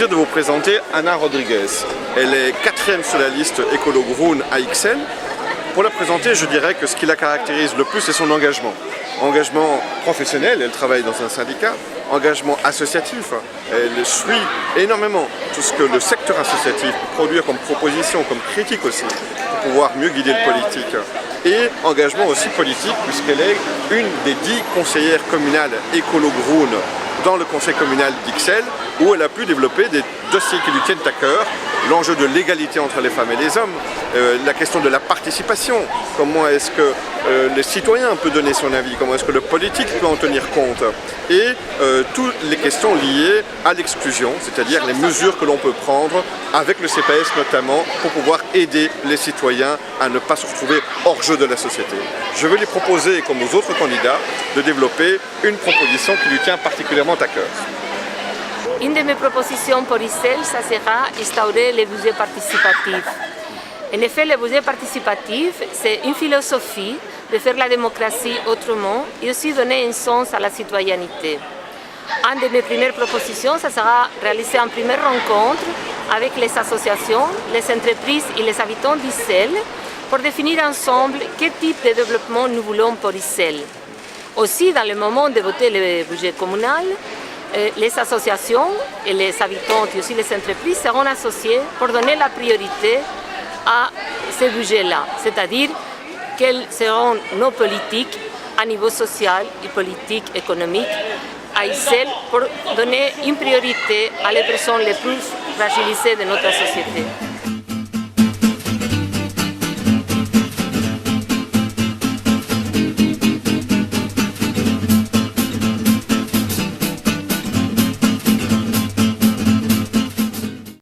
plaisir de vous présenter Ana Rodriguez. Elle est 4e sur la liste Écolo Groen à Ixelles. Pour la présenter, je dirais que ce qui la caractérise le plus, c'est son engagement. Engagement professionnel, elle travaille dans un syndicat. Engagement associatif, elle suit énormément tout ce que le secteur associatif peut produire comme proposition, comme critique aussi, pour pouvoir mieux guider le politique. Et engagement aussi politique, puisqu'elle est une des 10 conseillères communales Écolo Groen dans le conseil communal d'Ixelles, où elle a pu développer des dossiers qui lui tiennent à cœur, l'enjeu de l'égalité entre les femmes et les hommes, la question de la participation, comment est-ce que les citoyens peuvent donner son avis, comment est-ce que le politique peut en tenir compte, et toutes les questions liées à l'exclusion, c'est-à-dire les mesures que l'on peut prendre avec le CPS notamment pour pouvoir aider les citoyens à ne pas se retrouver hors jeu de la société. Je vais lui proposer, comme aux autres candidats, de développer une proposition qui lui tient particulièrement à cœur. Une de mes propositions pour Ixelles, ça sera instaurer le budget participatif. En effet, le budget participatif, c'est une philosophie de faire la démocratie autrement et aussi donner un sens à la citoyenneté. Une de mes premières propositions, ça sera réaliser une première rencontre avec les associations, les entreprises et les habitants d'Ixelles pour définir ensemble quel type de développement nous voulons pour Ixelles. Aussi, dans le moment de voter le budget communal, les associations et les habitants et aussi les entreprises seront associées pour donner la priorité à ce budget-là, c'est-à-dire quelles seront nos politiques à niveau social et politique économique à Ixelles pour donner une priorité à les personnes les plus fragilisées de notre société.